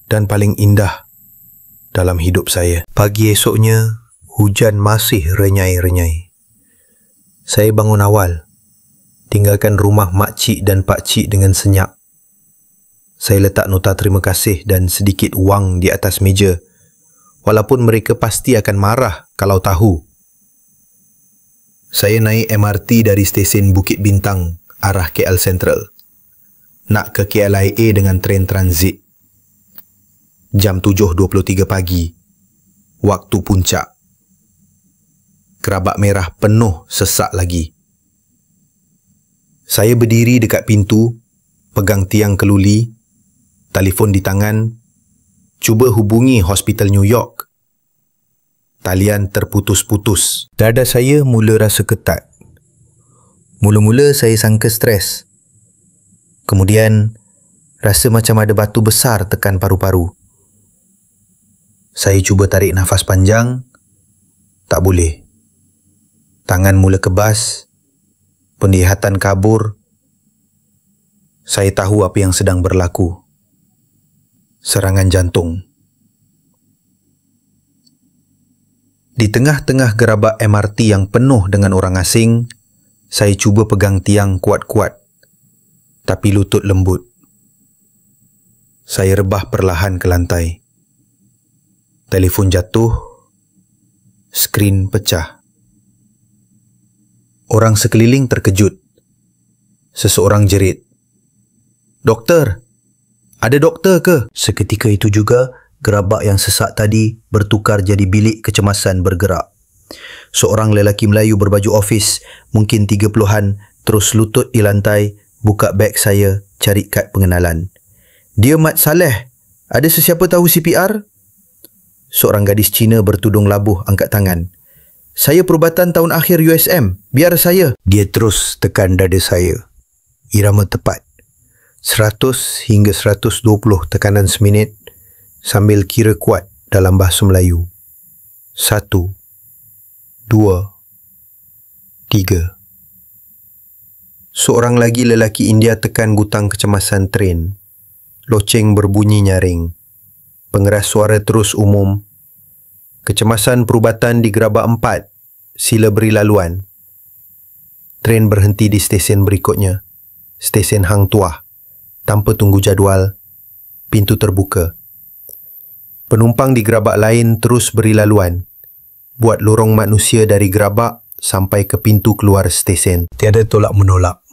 dan paling indah dalam hidup saya. Pagi esoknya, hujan masih renyai-renyai. Saya bangun awal, tinggalkan rumah makcik dan pakcik dengan senyap. Saya letak nota terima kasih dan sedikit wang di atas meja, walaupun mereka pasti akan marah kalau tahu. Saya naik MRT dari stesen Bukit Bintang arah KL Sentral, nak ke KLIA dengan tren transit. Jam 7.23 pagi, waktu puncak. Gerabak merah penuh sesak lagi. Saya berdiri dekat pintu, pegang tiang keluli, telefon di tangan, cuba hubungi Hospital New York. Talian terputus-putus. Dada saya mula rasa ketat. Mula-mula saya sangka stres. Kemudian, rasa macam ada batu besar tekan paru-paru. Saya cuba tarik nafas panjang, tak boleh. Tangan mula kebas, penglihatan kabur. Saya tahu apa yang sedang berlaku. Serangan jantung. Di tengah-tengah gerabak MRT yang penuh dengan orang asing, saya cuba pegang tiang kuat-kuat, tapi lutut lembut. Saya rebah perlahan ke lantai. Telefon jatuh. Skrin pecah. Orang sekeliling terkejut. Seseorang jerit, "Doktor! Ada doktor ke?" Seketika itu juga, gerabak yang sesak tadi bertukar jadi bilik kecemasan bergerak. Seorang lelaki Melayu berbaju ofis, mungkin 30-an, terus lutut di lantai, buka beg saya, cari kad pengenalan. "Dia Mat Saleh. Ada sesiapa tahu CPR?" Seorang gadis Cina bertudung labuh angkat tangan. "Saya perubatan tahun akhir USM. Biar saya." Dia terus tekan dada saya. Irama tepat. 100 hingga 120 tekanan seminit sambil kira kuat dalam bahasa Melayu. 1, 2, 3. Seorang lagi lelaki India tekan butang kecemasan tren. Loceng berbunyi nyaring. Pengeras suara terus umum. "Kecemasan perubatan di gerabak 4. Sila beri laluan." Tren berhenti di stesen berikutnya. Stesen Hang Tuah. Tanpa tunggu jadual, pintu terbuka. Penumpang di gerabak lain terus beri laluan. Buat lorong manusia dari gerabak sampai ke pintu keluar stesen. Tiada tolak-menolak.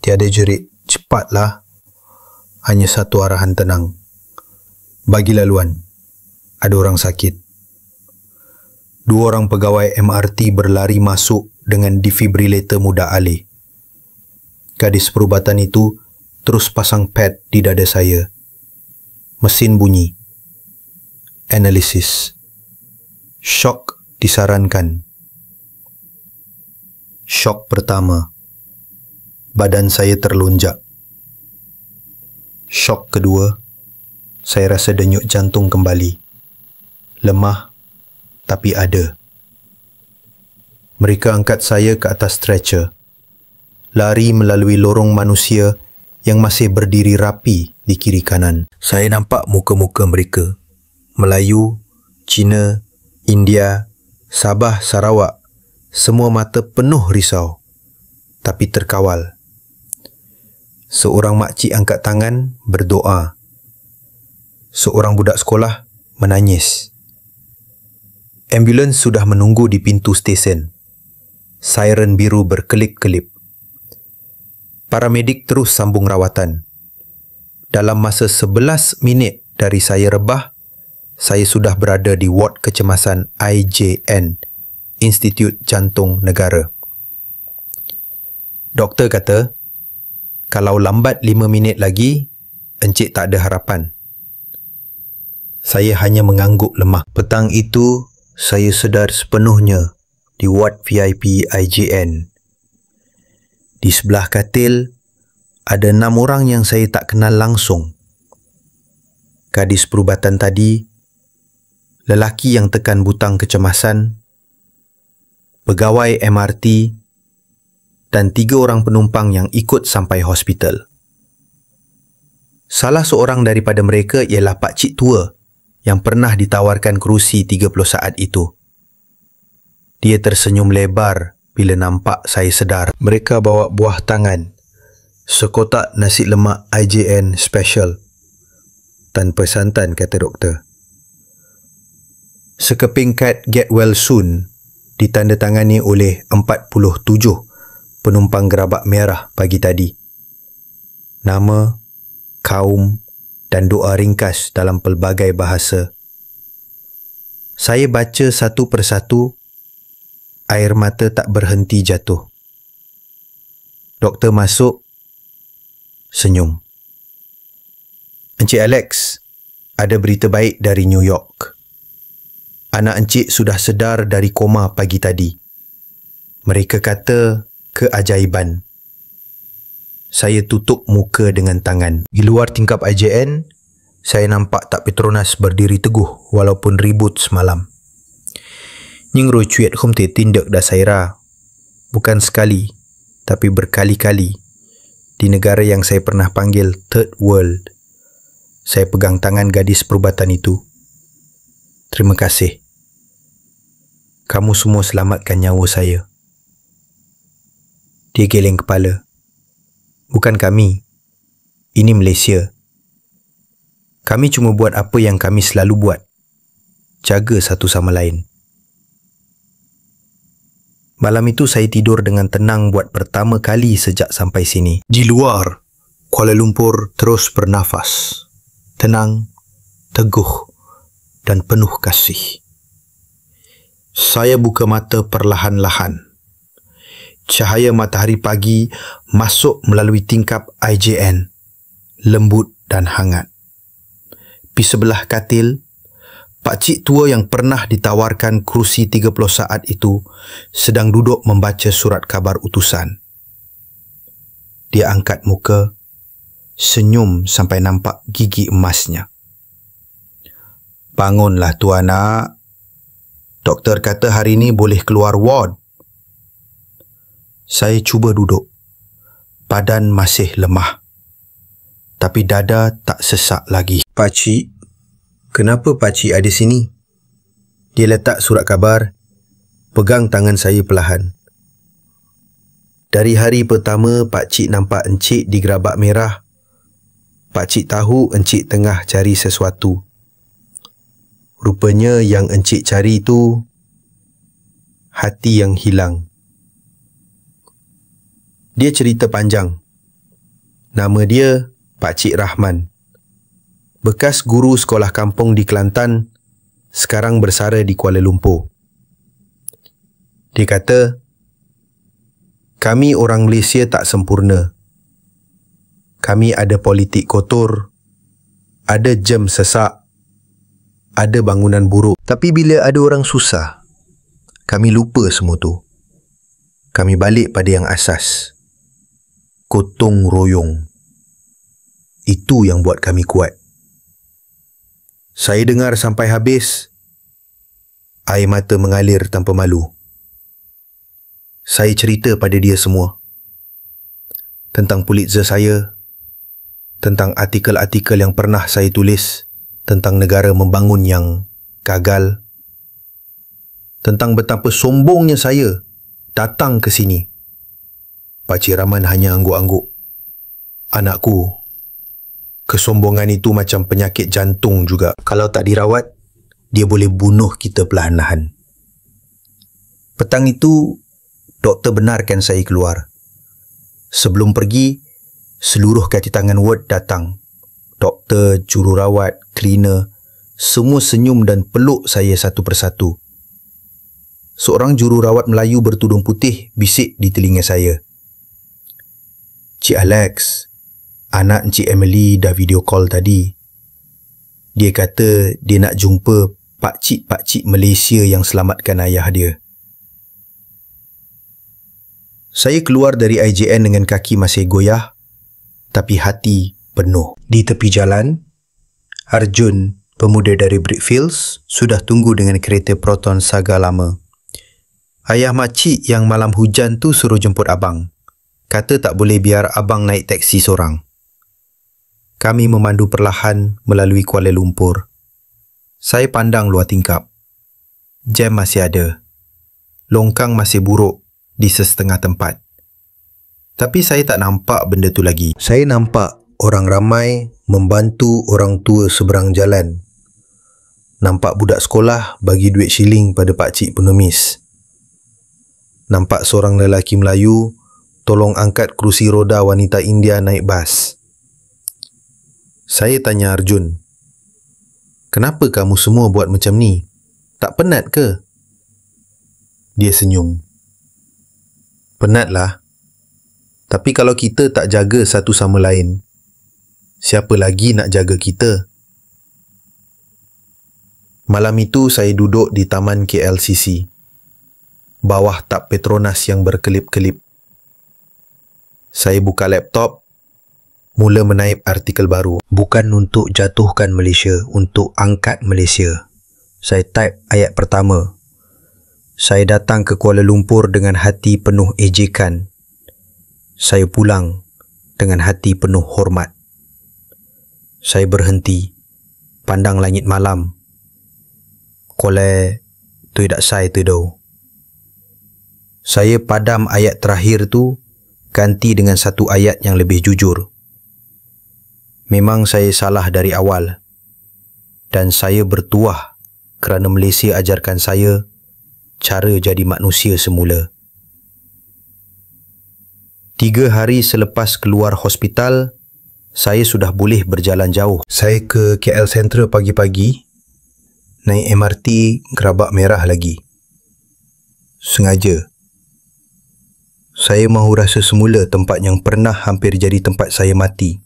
Tiada jerit, "Cepatlah." Hanya satu arahan tenang. "Bagi laluan. Ada orang sakit." 2 orang pegawai MRT berlari masuk dengan defibrillator mudah alih. Gadis perubatan itu terus pasang pad di dada saya. Mesin bunyi. Analisis. Syok disarankan. Syok pertama. Badan saya terlonjak. Syok kedua. Saya rasa denyut jantung kembali. Lemah, tapi ada. Mereka angkat saya ke atas stretcher. Lari melalui lorong manusia yang masih berdiri rapi di kiri kanan. Saya nampak muka-muka mereka. Melayu, Cina, India, Sabah, Sarawak. Semua mata penuh risau, tapi terkawal. Seorang makcik angkat tangan, berdoa. Seorang budak sekolah menangis. Ambulans sudah menunggu di pintu stesen. Siren biru berkelip-kelip. Paramedik terus sambung rawatan. Dalam masa 11 minit dari saya rebah, saya sudah berada di ward kecemasan IJN, Institut Jantung Negara. Doktor kata, kalau lambat 5 minit lagi, encik tak ada harapan. Saya hanya mengangguk lemah. Petang itu, saya sedar sepenuhnya di ward VIP IJN. Di sebelah katil, ada 6 orang yang saya tak kenal langsung. Gadis perubatan tadi, lelaki yang tekan butang kecemasan, pegawai MRT dan 3 orang penumpang yang ikut sampai hospital. Salah seorang daripada mereka ialah Pak Cik Tua yang pernah ditawarkan kerusi 30 saat itu. Dia tersenyum lebar bila nampak saya sedar. Mereka bawa buah tangan, sekotak nasi lemak IJN special, tanpa santan, kata doktor. Sekeping kad get well soon ditandatangani oleh 47 penumpang gerabak merah pagi tadi. Nama, kaum dan doa ringkas dalam pelbagai bahasa. Saya baca satu persatu, air mata tak berhenti jatuh. Doktor masuk, senyum. Encik Alex, ada berita baik dari New York. Anak encik sudah sedar dari koma pagi tadi. Mereka kata keajaiban. Saya tutup muka dengan tangan. Di luar tingkap IJN, saya nampak Tak Petronas berdiri teguh walaupun ribut semalam. Nhưng rồi chuyện không thể tin được đã xảy ra. Bukan sekali, tapi berkali-kali. Di negara yang saya pernah panggil Third World. Saya pegang tangan gadis perubatan itu. Terima kasih. Kamu semua selamatkan nyawa saya. Dia geleng kepala. Bukan kami. Ini Malaysia. Kami cuma buat apa yang kami selalu buat. Jaga satu sama lain. Malam itu saya tidur dengan tenang buat pertama kali sejak sampai sini. Di luar, Kuala Lumpur terus bernafas. Tenang, teguh dan penuh kasih. Saya buka mata perlahan-lahan. Cahaya matahari pagi masuk melalui tingkap IJN, lembut dan hangat. Di sebelah katil, pakcik tua yang pernah ditawarkan kerusi 30 saat itu sedang duduk membaca surat khabar utusan. Dia angkat muka, senyum sampai nampak gigi emasnya. Bangunlah tuan nak. Doktor kata hari ini boleh keluar ward. Saya cuba duduk. Badan masih lemah. Tapi dada tak sesak lagi. Pakcik, kenapa pakcik ada sini? Dia letak surat khabar, pegang tangan saya perlahan. Dari hari pertama pakcik nampak encik di gerabak merah, pakcik tahu encik tengah cari sesuatu. Rupanya yang encik cari itu hati yang hilang. Dia cerita panjang. Nama dia Pakcik Rahman. Bekas guru sekolah kampung di Kelantan, sekarang bersara di Kuala Lumpur. Dia kata, kami orang Malaysia tak sempurna. Kami ada politik kotor, ada jam sesak, ada bangunan buruk. Tapi bila ada orang susah, kami lupa semua tu. Kami balik pada yang asas. Gotong royong. Itu yang buat kami kuat. Saya dengar sampai habis. Air mata mengalir tanpa malu. Saya cerita pada dia semua. Tentang Pulitzer saya. Tentang artikel-artikel yang pernah saya tulis. Tentang negara membangun yang gagal. Tentang betapa sombongnya saya datang ke sini. Pakcik Rahman hanya angguk-angguk. Anakku, kesombongan itu macam penyakit jantung juga. Kalau tak dirawat, dia boleh bunuh kita perlahan-lahan. Petang itu, doktor benarkan saya keluar. Sebelum pergi, seluruh katitangan ward datang. Doktor, jururawat, cleaner, semua senyum dan peluk saya satu persatu. Seorang jururawat Melayu bertudung putih bisik di telinga saya. Cik Alex, anak Encik Emily dah video call tadi. Dia kata dia nak jumpa pakcik-pakcik Malaysia yang selamatkan ayah dia. Saya keluar dari IJN dengan kaki masih goyah, tapi hati penuh. Di tepi jalan, Arjun, pemuda dari Brickfields, sudah tunggu dengan kereta Proton Saga lama. Ayah makcik yang malam hujan tu suruh jemput abang. Kata tak boleh biar abang naik teksi seorang. Kami memandu perlahan melalui Kuala Lumpur. Saya pandang luar tingkap. Jam masih ada. Longkang masih buruk di sesetengah tempat. Tapi saya tak nampak benda tu lagi. Saya nampak orang ramai membantu orang tua seberang jalan. Nampak budak sekolah bagi duit shilling pada pakcik pengemis. Nampak seorang lelaki Melayu tolong angkat kerusi roda wanita India naik bas. Saya tanya Arjun, kenapa kamu semua buat macam ni? Tak penat ke? Dia senyum. Penatlah. Tapi kalau kita tak jaga satu sama lain, siapa lagi nak jaga kita? Malam itu saya duduk di Taman KLCC, bawah tap Petronas yang berkelip-kelip. Saya buka laptop, mula menaip artikel baru. Bukan untuk jatuhkan Malaysia, untuk angkat Malaysia. Saya type ayat pertama. Saya datang ke Kuala Lumpur dengan hati penuh ejekan. Saya pulang dengan hati penuh hormat. Saya berhenti, pandang langit malam. Kolej, tôi đã sai từ đầu. Saya padam ayat terakhir tu, ganti dengan satu ayat yang lebih jujur. Memang saya salah dari awal. Dan saya bertuah kerana Malaysia ajarkan saya cara jadi manusia semula. 3 hari selepas keluar hospital, saya sudah boleh berjalan jauh. Saya ke KL Sentral pagi-pagi, naik MRT Gerabak Merah lagi. Sengaja. Saya mahu rasa semula tempat yang pernah hampir jadi tempat saya mati.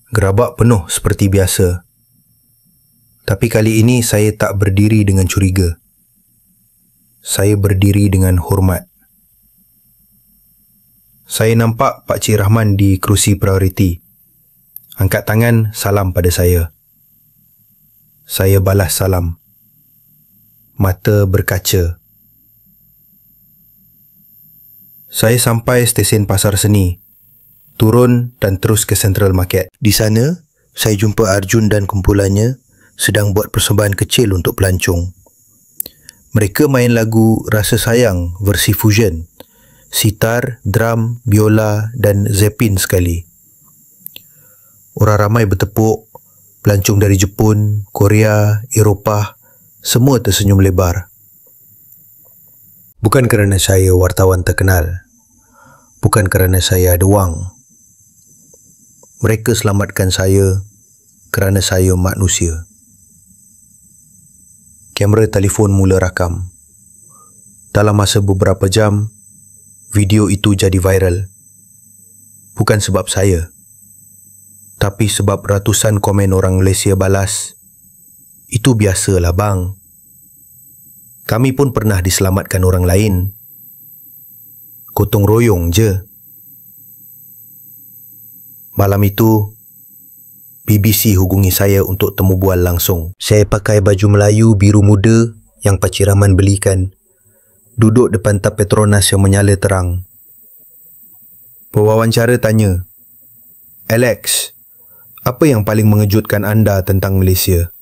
Gerabak penuh seperti biasa. Tapi kali ini saya tak berdiri dengan curiga. Saya berdiri dengan hormat. Saya nampak Pak Cik Rahman di kerusi prioriti. Angkat tangan, salam pada saya. Saya balas salam. Mata berkaca. Saya sampai stesen Pasar Seni, turun dan terus ke Central Market. Di sana, saya jumpa Arjun dan kumpulannya sedang buat persembahan kecil untuk pelancong. Mereka main lagu Rasa Sayang versi fusion. Sitar, drum, biola dan zepin sekali. Orang ramai bertepuk, pelancong dari Jepun, Korea, Eropah, semua tersenyum lebar. Bukan kerana saya wartawan terkenal. Bukan kerana saya ada wang. Mereka selamatkan saya kerana saya manusia. Kamera telefon mula rakam. Dalam masa beberapa jam, video itu jadi viral. Bukan sebab saya, tapi sebab ratusan komen orang Malaysia balas, "Itu biasalah bang. Kami pun pernah diselamatkan orang lain. Gotong royong je." Malam itu, BBC hubungi saya untuk temu bual langsung. Saya pakai baju Melayu biru muda yang Pak Cik Rahman belikan. Duduk depan tap Petronas yang menyala terang. Pewawancara tanya, "Alex, apa yang paling mengejutkan anda tentang Malaysia?"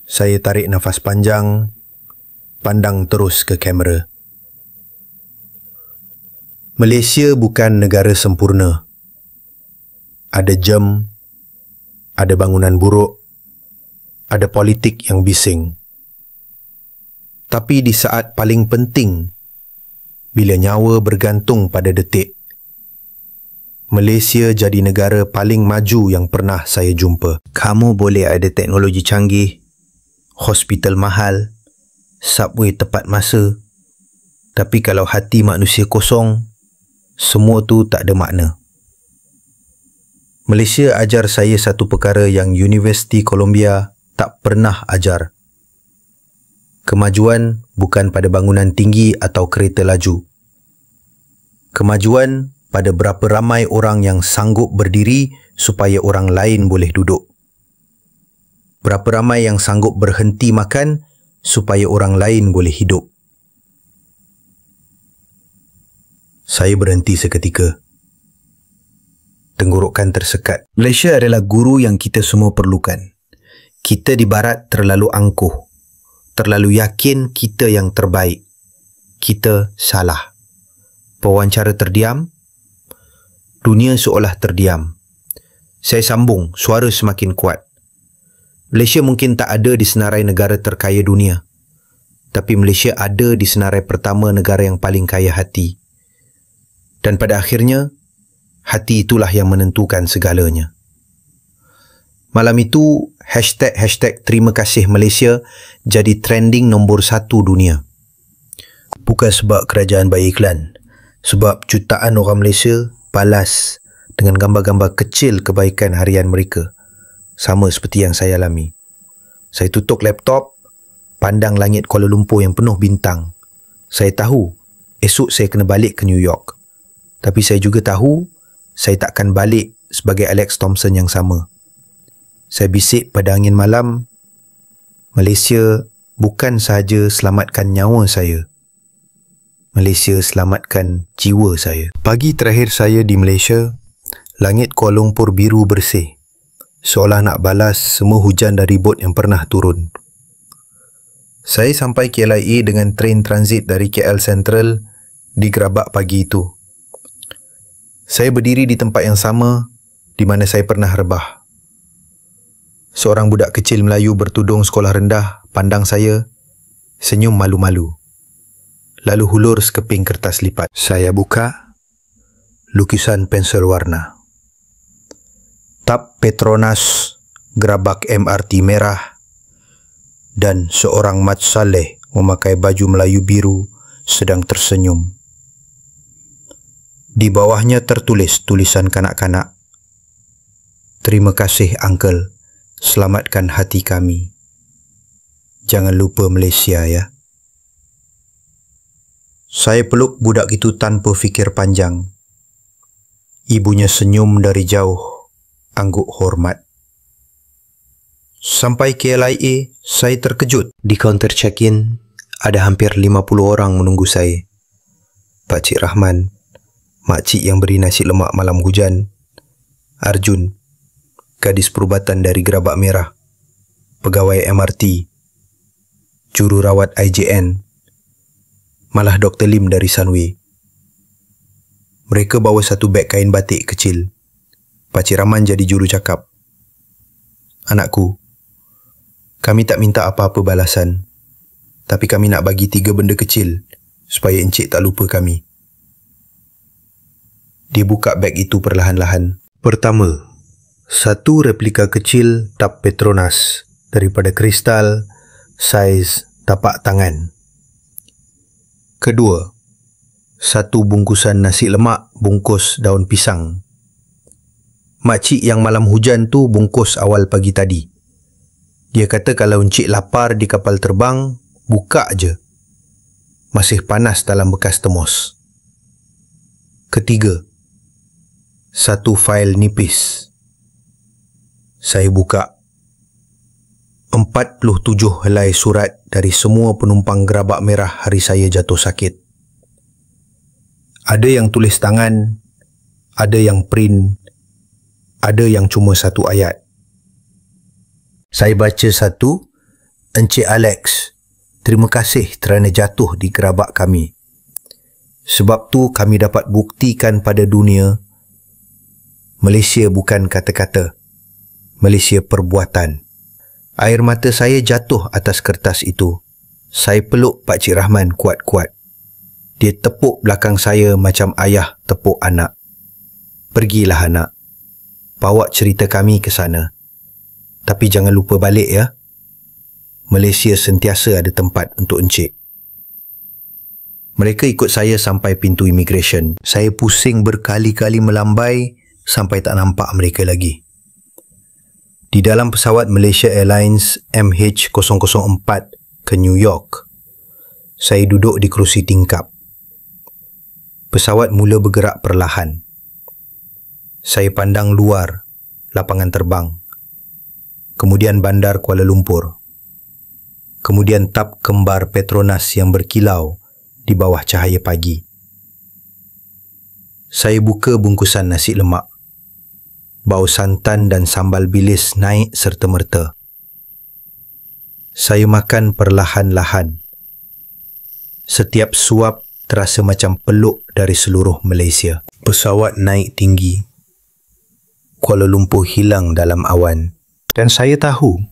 Saya tarik nafas panjang, pandang terus ke kamera. Malaysia bukan negara sempurna. Ada jam, ada bangunan buruk, ada politik yang bising. Tapi di saat paling penting, bila nyawa bergantung pada detik, Malaysia jadi negara paling maju yang pernah saya jumpa. Kamu boleh ada teknologi canggih, hospital mahal, subway tepat masa, tapi kalau hati manusia kosong, semua tu tak ada makna. Malaysia ajar saya satu perkara yang Universiti Columbia tak pernah ajar. Kemajuan bukan pada bangunan tinggi atau kereta laju. Kemajuan pada berapa ramai orang yang sanggup berdiri supaya orang lain boleh duduk. Berapa ramai yang sanggup berhenti makan supaya orang lain boleh hidup. Saya berhenti seketika. Tenggorokan tersekat. Malaysia adalah guru yang kita semua perlukan. Kita di Barat terlalu angkuh. Terlalu yakin kita yang terbaik. Kita salah. Pewawancara terdiam. Dunia seolah terdiam. Saya sambung, suara semakin kuat. Malaysia mungkin tak ada di senarai negara terkaya dunia. Tapi Malaysia ada di senarai pertama negara yang paling kaya hati. Dan pada akhirnya, hati itulah yang menentukan segalanya. Malam itu, hashtag terima kasih Malaysia jadi trending nombor 1 dunia. Bukan sebab kerajaan bayar iklan, sebab jutaan orang Malaysia balas dengan gambar-gambar kecil kebaikan harian mereka. Sama seperti yang saya alami. Saya tutup laptop, pandang langit Kuala Lumpur yang penuh bintang. Saya tahu, esok saya kena balik ke New York. Tapi saya juga tahu, saya takkan balik sebagai Alex Thompson yang sama. Saya bisik pada angin malam, Malaysia bukan sahaja selamatkan nyawa saya. Malaysia selamatkan jiwa saya. Pagi terakhir saya di Malaysia, langit Kuala Lumpur biru bersih. Seolah nak balas semua hujan dari bot yang pernah turun. Saya sampai KLIA dengan train transit dari KL Sentral di Gerabak pagi itu. Saya berdiri di tempat yang sama di mana saya pernah rebah. Seorang budak kecil Melayu bertudung sekolah rendah pandang saya, senyum malu-malu. lalu hulur sekeping kertas lipat. Saya buka, lukisan pensel warna. Tap Petronas, gerabak MRT merah, dan seorang Mat Saleh memakai baju Melayu biru sedang tersenyum. Di bawahnya tertulis tulisan kanak-kanak. Terima kasih, Uncle. Selamatkan hati kami. Jangan lupa Malaysia, ya. Saya peluk budak itu tanpa fikir panjang. Ibunya senyum dari jauh, angguk hormat. Sampai KLIA, saya terkejut. Di kaunter check-in, ada hampir 50 orang menunggu saya. Pakcik Rahman, makcik yang beri nasi lemak malam hujan, Arjun, gadis perubatan dari Gerabak Merah, pegawai MRT, jururawat IJN, malah Dr. Lim dari Sunway. Mereka bawa satu beg kain batik kecil. Pakcik Rahman jadi juru cakap. Anakku, kami tak minta apa-apa balasan, tapi kami nak bagi 3 benda kecil supaya encik tak lupa kami. Dia buka beg itu perlahan-lahan. Pertama, satu replika kecil tap Petronas daripada kristal saiz tapak tangan. Kedua, satu bungkusan nasi lemak bungkus daun pisang. Makcik yang malam hujan tu bungkus awal pagi tadi. Dia kata kalau encik lapar di kapal terbang, buka je. Masih panas dalam bekas termos. Ketiga, satu fail nipis. Saya buka. 47 helai surat dari semua penumpang Gerabak Merah hari saya jatuh sakit. Ada yang tulis tangan, ada yang print, ada yang cuma satu ayat. Saya baca satu, Encik Alex, terima kasih kerana jatuh di gerabak kami. Sebab tu kami dapat buktikan pada dunia, Malaysia bukan kata-kata, Malaysia perbuatan. Air mata saya jatuh atas kertas itu. Saya peluk Pakcik Rahman kuat-kuat. Dia tepuk belakang saya macam ayah tepuk anak. Pergilah anak. Bawa cerita kami ke sana. Tapi jangan lupa balik, ya. Malaysia sentiasa ada tempat untuk encik. Mereka ikut saya sampai pintu immigration. Saya pusing berkali-kali melambai sampai tak nampak mereka lagi. Di dalam pesawat Malaysia Airlines MH004 ke New York, saya duduk di kerusi tingkap. Pesawat mula bergerak perlahan. Saya pandang luar lapangan terbang, kemudian bandar Kuala Lumpur, kemudian tap kembar Petronas yang berkilau di bawah cahaya pagi. Saya buka bungkusan nasi lemak. Bau santan dan sambal bilis naik serta-merta. Saya makan perlahan-lahan. Setiap suap terasa macam peluk dari seluruh Malaysia. Pesawat naik tinggi. Kuala Lumpur hilang dalam awan. Dan saya tahu